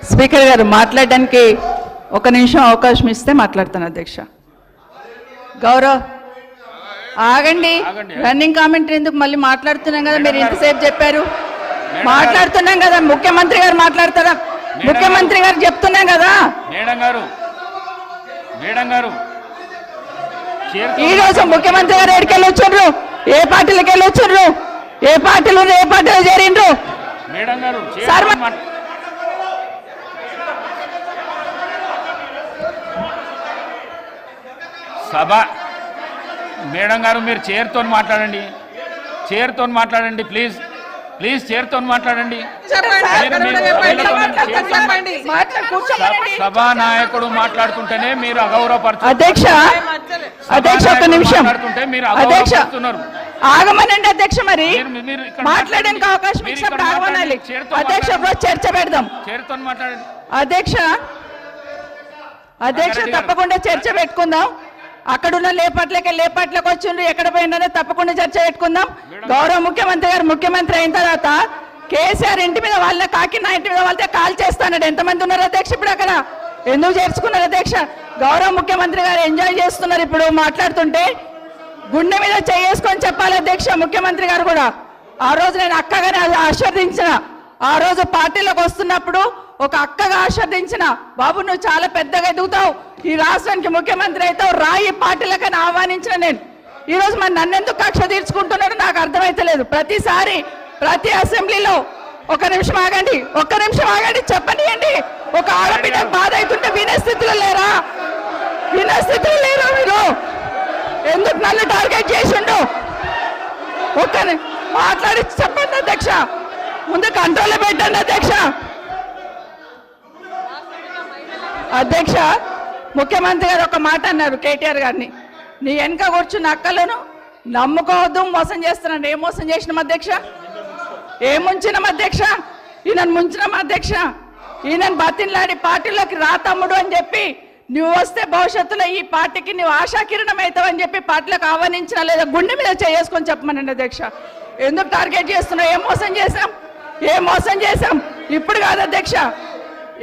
Speaker గారు మాట్లాడడానికి ఒక నిమిషం అవకాశం ఇస్తే మాట్లాడతాను అధ్యక్ష. గౌరవ్ ఆగండి, రన్నింగ్ కామెంటరీ ఎందుకు? మళ్ళీ మాట్లాడుతున్నాం కదా, మీరు ఇంతసేపు చెప్పారు. మాట్లాడుతున్నాం కదా, ముఖ్యమంత్రి గారు మాట్లాడతారా? ముఖ్యమంత్రి గారు చెప్తున్నాం కదా. ఈ రోజు ముఖ్యమంత్రి గారు ఎక్కడికి వెళ్ళొచ్చారు? ఏ పార్టీలకు వెళ్ళొచ్చారు? ఏ పార్టీలో చేరిండ్రు? సభ మేడం గారు మీరు చైర్తో మాట్లాడండి, చైర్తో మాట్లాడండి ప్లీజ్, ప్లీజ్ చైర్తో మాట్లాడండి. సభా నాయకుడు మాట్లాడుతుంటేనే మీరు అగౌరవపరుచుతున్నారు. అధ్యక్ష ఒక నిమిషం, ఆగమనండి అధ్యక్ష. మరి మాట్లాడడానికి అవకాశం ఇచ్చినప్పుడు ఆగమనాలి అధ్యక్ష. చర్చ పెడదాం. చైర్తో మాట్లాడండి అధ్యక్ష. తప్పకుండా చర్చ పెట్టుకుందాం. అక్కడున్న లేపాట్లకు వచ్చిండ్రు, ఎక్కడ పోయిందో తప్పకుండా చర్చ పెట్టుకుందాం. గౌరవ ముఖ్యమంత్రి గారు ముఖ్యమంత్రి అయిన తర్వాత కేసీఆర్ ఇంటి మీద వాళ్ళ కాకినా ఇంటి మీద వాళ్ళతో కాల్ చేస్తానడు. ఎంతమంది ఉన్నారు అధ్యక్ష ఇప్పుడు అక్కడ? ఎందుకు చేర్చుకున్నారు అధ్యక్ష? గౌరవ ముఖ్యమంత్రి గారు ఎంజాయ్ చేస్తున్నారు ఇప్పుడు మాట్లాడుతుంటే. గుండె మీద చేసుకొని చెప్పాలి అధ్యక్ష ముఖ్యమంత్రి గారు కూడా. ఆ రోజు నేను అక్కగానే ఆశీర్వదించిన, ఆ రోజు పార్టీలోకి వస్తున్నప్పుడు ఒక అక్కగా ఆశీర్వదించిన, బాబు నువ్వు చాలా పెద్దగా ఎదుగుతావు, ఈ రాష్ట్రానికి ముఖ్యమంత్రి అవుతావు, రాయి పార్టీలకని ఆహ్వానించిన నేను. ఈరోజు మరి నన్నెందుకు కక్ష తీర్చుకుంటున్నారో నాకు అర్థమైతలేదు. ప్రతిసారి ప్రతి అసెంబ్లీలో ఒక్క నిమిషం ఆగండి చెప్పనియండి. ఒక ఆడబిడ్డ బాధ అవుతుంటే వినే స్థితిలో లేరా మీరు? ఎందుకు నన్ను టార్గెట్ చేసిండు? మాట్లాడి చెప్పండి అధ్యక్ష, ముందు కంట్రోల్లో పెట్టండి అధ్యక్ష. అధ్యక్ష ముఖ్యమంత్రి గారు ఒక మాట అన్నారు కేటీఆర్ గారిని, నీ వెనక కూర్చున్న అక్కలను నమ్ముకోవద్దు, మోసం చేస్తున్నాను. ఏం మోసం చేసినాం అధ్యక్ష? ఏం ముంచినాం అధ్యక్ష? ఈయనను ముంచినాం అధ్యక్ష. ఈయనను బతిన్లాడి పార్టీలోకి రా తమ్ముడు అని చెప్పి, నువ్వు వస్తే భవిష్యత్తులో ఈ పార్టీకి నువ్వు ఆశాకిరణం అవుతావు అని చెప్పి పార్టీలకు ఆహ్వానించినా లేదా గుండె మీద చేసుకొని చెప్పమనండి అధ్యక్ష. ఎందుకు టార్గెట్ చేస్తున్నావు? ఏం మోసం చేశాం? ఇప్పుడు కాదు అధ్యక్ష,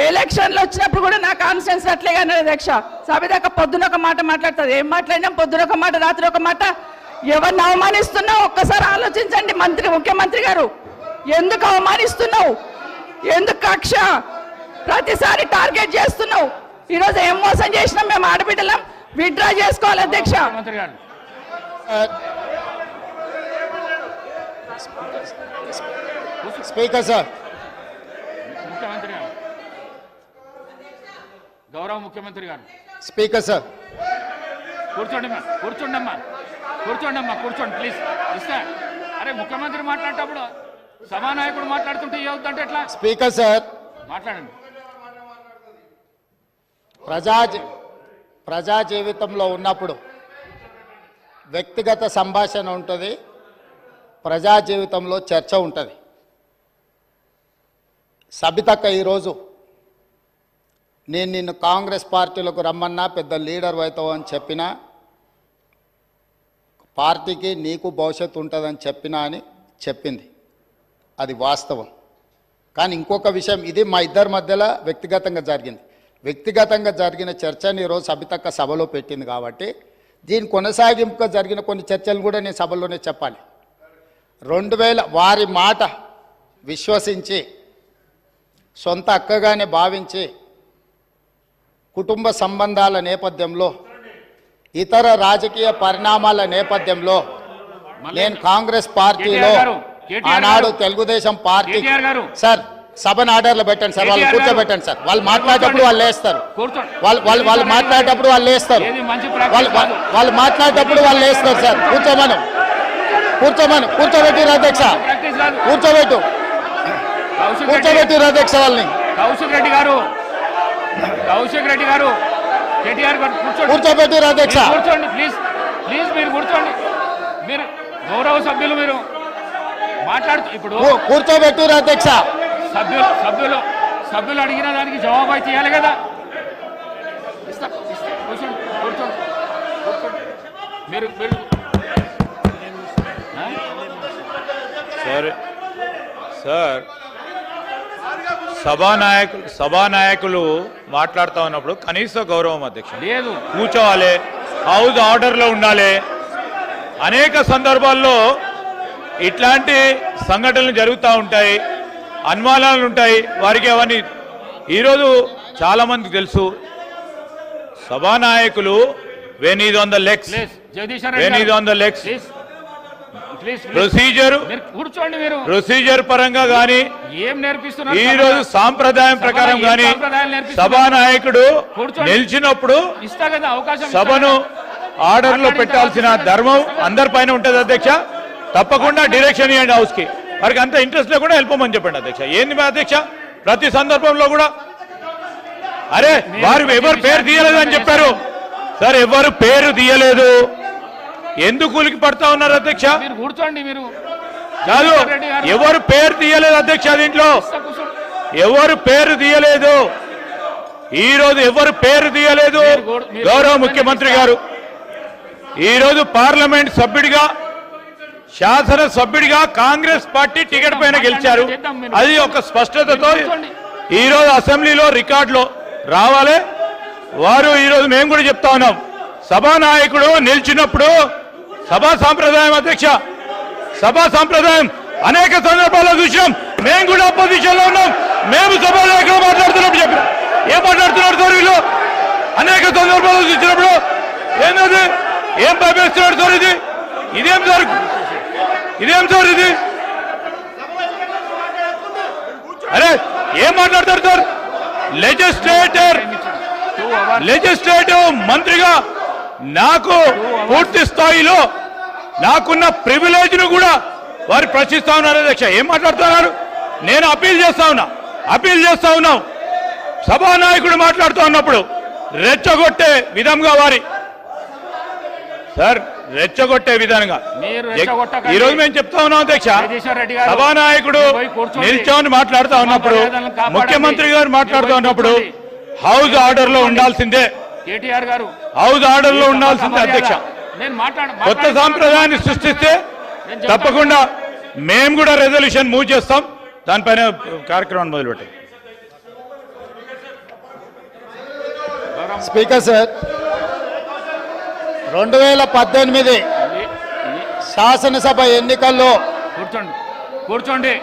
ఎలక్షన్లు వచ్చినప్పుడు కూడా నా కాన్ఫిడెన్స్ అట్లేగా అధ్యక్ష. సభ దాకా పొద్దున ఒక మాట మాట్లాడుతుంది. ఏం మాట్లాడినాం? పొద్దున ఒక మాట, రాత్రి ఒక మాట. ఎవరిని అవమానిస్తున్నావు ఒక్కసారి ఆలోచించండి ముఖ్యమంత్రి గారు. ఎందుకు అవమానిస్తున్నావు? ఎందుకు కక్ష? ప్రతిసారి టార్గెట్ చేస్తున్నావు. ఈరోజు ఏం మోసం చేసినాం? మేము ఆడబిడ్డలం, విత్డ్రా చేసుకోవాలి అధ్యక్ష. స్పీకర్ సార్, ముఖ్యమంత్రి గారు, గౌరవ ముఖ్యమంత్రి గారు. స్పీకర్ సార్ కూర్చోండి ప్లీజ్. ఇస్తా. అరే ముఖ్యమంత్రి మాట్లాడేటప్పుడు సభానాయకుడు మాట్లాడుతుంటే ఏమవుతుంటే ఎట్లా? స్పీకర్ సార్ మాట్లాడండి. ప్రజా జీవితంలో ఉన్నప్పుడు వ్యక్తిగత సంభాషణ ఉంటుంది, ప్రజా జీవితంలో చర్చ ఉంటుంది. సబితక్క ఈరోజు నేను నిన్ను కాంగ్రెస్ పార్టీలకు రమ్మన్నా, పెద్ద లీడర్ అవుతావు అని చెప్పినా, పార్టీకి నీకు భవిష్యత్తు ఉంటుందని చెప్పినా అని చెప్పింది. అది వాస్తవం. కానీ ఇంకొక విషయం, ఇది మా ఇద్దరి మధ్యలో వ్యక్తిగతంగా జరిగిన చర్చని ఈరోజు సబితక్క సభలో పెట్టింది కాబట్టి దీని కొనసాగింపుగా జరిగిన కొన్ని చర్చలు కూడా నేను సభలోనే చెప్పాలి. 2000 వారి మాట విశ్వసించి సొంత అక్కగానే భావించి కుటుంబ సంబంధాల నేపథ్యంలో, ఇతర రాజకీయ పరిణామాల నేపథ్యంలో నేను కాంగ్రెస్ పార్టీలో ఆనాడు తెలుగుదేశం పార్టీ సార్ సభను ఆర్డర్లో పెట్టండి సార్, వాళ్ళు కూర్చోబెట్టండి సార్. వాళ్ళు మాట్లాడేటప్పుడు వాళ్ళు లేస్తారు, వాళ్ళు మాట్లాడేటప్పుడు వాళ్ళు లేస్తారు, వాళ్ళు మాట్లాడేటప్పుడు వాళ్ళు లేస్తారు సార్. కూర్చోబెట్టిరు అధ్యక్ష, కూర్చోబెట్టిరు అధ్యక్ష వాళ్ళని. కౌశిక్ రెడ్డి గారు కేటీఆర్ గారు కూర్చోబెట్టిరు అధ్యక్ష. కూర్చోండి ప్లీజ్, మీరు కూర్చోండి. మీరు గౌరవ సభ్యులు, మీరు మాట్లాడుతూ ఇప్పుడు కూర్చోబెట్టిరు అధ్యక్ష. సభ్యులు అడిగిన దానికి జవాబు అయితే ఇవ్వాలి కదా. కూర్చోండి. మీరు సభానాయకులు మాట్లాడుతూ ఉన్నప్పుడు కనీస గౌరవం అధ్యక్ష లేదు. కూర్చోవాలి, హౌస్ ఆర్డర్లో ఉండాలి. అనేక సందర్భాల్లో ఇట్లాంటి సంఘటనలు జరుగుతూ ఉంటాయి, అనుమానాలు ఉంటాయి వారికి. అవన్నీ ఈరోజు చాలామందికి తెలుసు. సభానాయకులు when is on the legs, procedure పరంగా కానీ ఏం నేర్పిస్తున్నారు? ఈ రోజు సాంప్రదాయం ప్రకారం కానీ సభానాయకుడు నిలిచినప్పుడు ఇస్తా కదా అవకాశం, సభను ఆర్డర్ లో పెట్టాల్సిన ధర్మం అందరిపైన ఉంటుంది అధ్యక్ష. తప్పకుండా డైరెక్షన్ ఇవ్వండి హౌస్ కి. వారికి అంత ఇంట్రెస్ట్ లేకుండా వెళ్ళిపోమని చెప్పండి అధ్యక్ష. ఏంది మా అధ్యక్ష ప్రతి సందర్భంలో కూడా అరే వారు ఎవరు పేరు తీయలేదు అని చెప్పారు సార్. ఎవరు పేరు తీయలేదు, ఎందుకు కూలికి పడతా ఉన్నారు అధ్యక్ష? మీరు కూర్చోండి. మీరు కాదు, ఎవరు పేరు తీయలేదు అధ్యక్ష. దీంట్లో ఎవరు పేరు తీయలేదు. ఈ రోజు ఎవరు పేరు తీయలేదు. గౌరవ ముఖ్యమంత్రి గారు ఈరోజు పార్లమెంట్ సభ్యుడిగా, శాసన సభ్యుడిగా కాంగ్రెస్ పార్టీ టికెట్ పైన గెలిచారు. అది ఒక స్పష్టతతో ఈరోజు అసెంబ్లీలో రికార్డులో రావాలి. వారు ఈరోజు మేము కూడా చెప్తా ఉన్నాం, సభానాయకుడు నిలిచినప్పుడు సభా సాంప్రదాయం అధ్యక్ష, సభా సాంప్రదాయం అనేక సందర్భాల్లో చూసాం. మేము కూడా అపోజిషన్ లో ఉన్నాం. మేము సభానాయకులు మాట్లాడుతున్నప్పుడు చెప్పిన ఏం మాట్లాడుతున్నారు సార్ వీళ్ళు? అనేక సందర్భాల్లో చూసినప్పుడు ఏంటది, ఏం భయపేస్తున్నాడు సార్? ఇదేం సార్? ఇది అరే ఏం మాట్లాడతారు సార్? లెజిస్లేటివ్ మంత్రిగా నాకు పూర్తి స్థాయిలో నాకున్న ప్రివిలేజ్ ను కూడా వారు ప్రశ్నిస్తా ఉన్నారు అధ్యక్ష. ఏం మాట్లాడుతున్నారు? నేను అప్పీల్ చేస్తా ఉన్నాం. సభానాయకుడు మాట్లాడుతూ ఉన్నప్పుడు రెచ్చగొట్టే విధంగా రెచ్చగొట్టే విధంగా ఈరోజు మేము చెప్తా ఉన్నాం అధ్యక్ష. సభానాయకుడు నిల్చొని మాట్లాడుతూ ఉన్నప్పుడు, ముఖ్యమంత్రి గారు మాట్లాడుతూ ఉన్నప్పుడు హౌస్ ఆర్డర్ లో ఉండాల్సిందే. కేటీఆర్ గారు హౌస్ ఆర్డర్ లో ఉండాల్సిందే అధ్యక్ష. కొత్త సాంప్రదాయాన్ని సృష్టిస్తే తప్పకుండా మేము కూడా రెజల్యూషన్ మూవ్ చేస్తాం. దానిపైన కార్యక్రమాన్ని మొదలుపెట్టాం. స్పీకర్ సార్, 2018 శాసనసభ ఎన్నికల్లో కూర్చోండి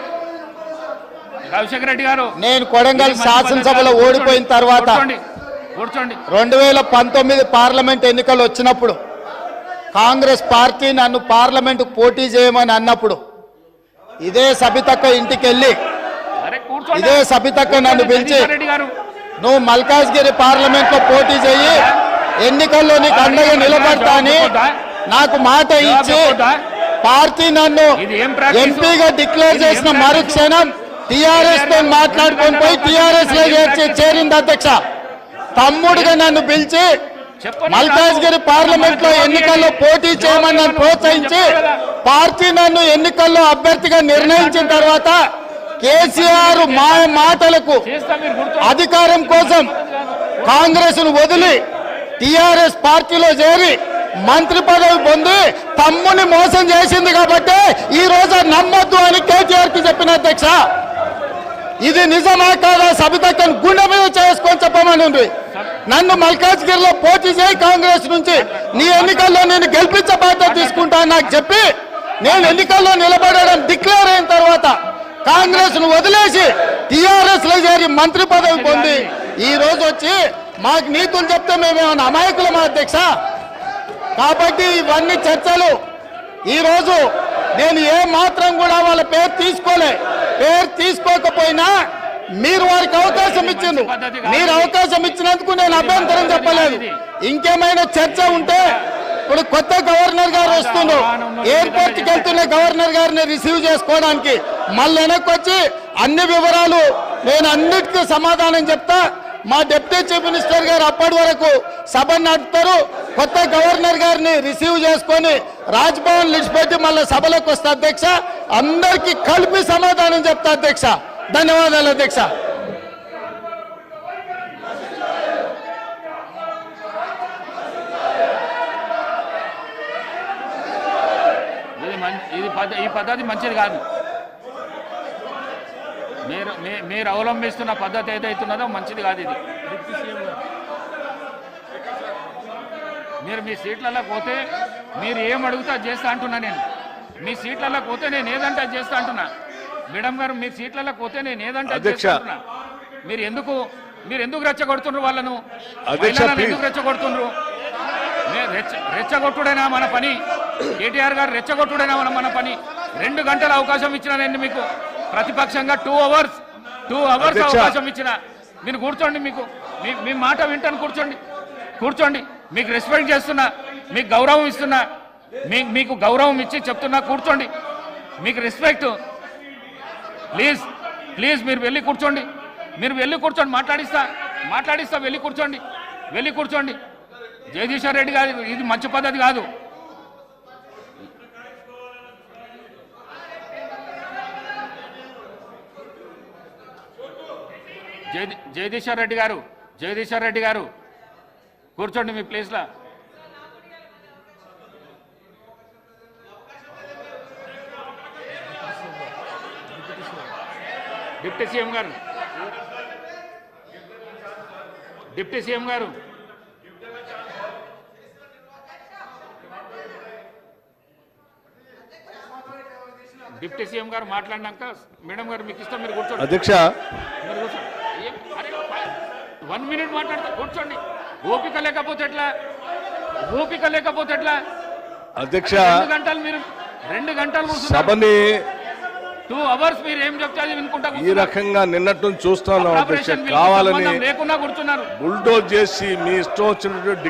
రాజశేఖర రెడ్డి గారు, నేను కొడంగల్ శాసనసభలో ఓడిపోయిన తర్వాత 2019 పార్లమెంట్ ఎన్నికలు వచ్చినప్పుడు కాంగ్రెస్ పార్టీ నన్ను పార్లమెంటు పోటీ చేయమని అన్నప్పుడు ఇదే సబితక్క ఇంటికి వెళ్ళి ఇదే సబితక్క నన్ను పిలిచి నువ్వు మల్కాజ్గిరి పార్లమెంట్ లో పోటీ చేయి, ఎన్నికల్లో నీకు అండగా నిలబడతా అని నాకు మాట ఇచ్చి పార్టీ నన్ను ఎంపీగా డిక్లేర్ చేసిన మరుక్షణం టిఆర్ఎస్ తో మాట్లాడుకొని పోయి టిఆర్ఎస్ లో చేరింది అధ్యక్ష. తమ్ముడుగా నన్ను పిలిచి మల్కాజ్గిరి పార్లమెంట్ లో ఎన్నికల్లో పోటీ చేయమని నన్ను ప్రోత్సహించి పార్టీ నన్ను ఎన్నికల్లో అభ్యర్థిగా నిర్ణయించిన తర్వాత కేసీఆర్ మాటలకు అధికారం కోసం కాంగ్రెస్ ను వదిలి టిఆర్ఎస్ పార్టీలో చేరి మంత్రి పదవి పొంది తమ్ముని మోసం చేసింది కాబట్టి ఈ రోజు నమ్మొద్దు అని కేటీఆర్ కి చెప్పిన అధ్యక్ష. ఇది నిజమా కాదా సబితక్కను గుండె మీద చేసుకొని చెప్పమని ఉంది. నన్ను మల్కాజ్గిరిలో పోటీ చేయి కాంగ్రెస్ నుంచి, నీ ఎన్నికల్లో నేను గెలిపించే బాధ్యత తీసుకుంటా నాకు చెప్పి నేను ఎన్నికల్లో నిలబడడం డిక్లేర్ అయిన తర్వాత కాంగ్రెస్ ను వదిలేసి టిఆర్ఎస్ లో చేరి మంత్రి పదవి పొంది ఈ రోజు వచ్చి మాకు నీతులు చెప్తే మేమేమన్నా అమాయకులమా అధ్యక్ష? కాబట్టి ఇవన్నీ చర్చలు. ఈ రోజు నేను ఏ మాత్రం కూడా వాళ్ళ పేరు తీసుకోకపోయినా మీరు వారికి అవకాశం ఇచ్చిండ్రు. మీరు అవకాశం ఇచ్చినందుకు నేను అభ్యంతరం చెప్పలేదు. ఇంకేమైనా చర్చ ఉంటే ఇప్పుడు కొత్త గవర్నర్ గారు వస్తుండ్రు, ఎయిర్పోర్ట్ కి వెళ్తున్న గవర్నర్ గారిని రిసీవ్ చేసుకోవడానికి మళ్ళీ వెనక్కి వచ్చి అన్ని వివరాలు నేను అన్నిటికీ సమాధానం చెప్తా. మా డిప్యూటీ చీఫ్ మినిస్టర్ గారు అప్పటి వరకు సభను నడుపుతారు. కొత్త గవర్నర్ గారిని రిసీవ్ చేసుకొని రాజ్భవన్ విడిచిపెట్టి మళ్ళీ సభలోకి వస్తా అధ్యక్ష. అందరికీ కలిపి సమాధానం చెప్తా అధ్యక్ష. ధన్యవాదాలు అధ్యక్ష. ఈ పద్ధతి మంచిది కాదు. మీరు అవలంబిస్తున్న పద్ధతి ఏదైతున్నదో మంచిది కాదు ఇది. మీరు మీ సీట్లలో పోతే మీరు ఏం అడుగుతా అది చేస్తా అంటున్నా. నేను మీ సీట్లలో పోతే నేను ఏదంటే అది చేస్తా అంటున్నా. మేడం గారు మీ సీట్లలో పోతే నేను ఏదంటే అది చేస్తా అంటున్నా. మీరు ఎందుకు రెచ్చగొడుతుండ్రు వాళ్ళను? ఎందుకు రెచ్చగొడుతుండ్రు? రెచ్చగొట్టుడైనా మన పని. కేటీఆర్ గారు రెచ్చగొట్టుడైనా మన పని. 2 గంటల అవకాశం ఇచ్చిన నేను మీకు ప్రతిపక్షంగా 2 అవర్స్ అవకాశం ఇచ్చిన. మీరు కూర్చోండి, మీ మాట వింటాను. కూర్చోండి. మీకు రెస్పెక్ట్ చేస్తున్నా, మీకు గౌరవం ఇస్తున్నా, మీకు గౌరవం ఇచ్చి చెప్తున్నా. కూర్చోండి, మీకు రెస్పెక్ట్. ప్లీజ్ మీరు వెళ్ళి కూర్చోండి. మాట్లాడిస్తా. వెళ్ళి కూర్చోండి. జగదీశ్వర్ రెడ్డి గారు ఇది మంచి పద్ధతి కాదు. జగదీశ్వర్ రెడ్డి గారు కూర్చోండి మీ ప్లేస్లో. డిప్యూటీ సీఎం గారు డిప్యూటీ సీఎం గారు మాట్లాడినాక మేడం గారు మీకు ఇష్టం మీరు కూర్చోండి. అధ్యక్ష 1 మినిట్ మాట్లాడతా. కూర్చోండి. ఓపిక లేకపోతే ఎట్లా? అధ్యక్ష 2 గంటలు సభని 2 అవర్స్ మీరు ఏం చెప్తే అది వినుకుంటా ఈ రకంగా నిన్నట్టు చూస్తున్నాం అధ్యక్ష. కావాలని లేకుండా కూర్చున్నారు. బుల్డోజ్ చేసి మీ ఇష్టం వచ్చినట్టు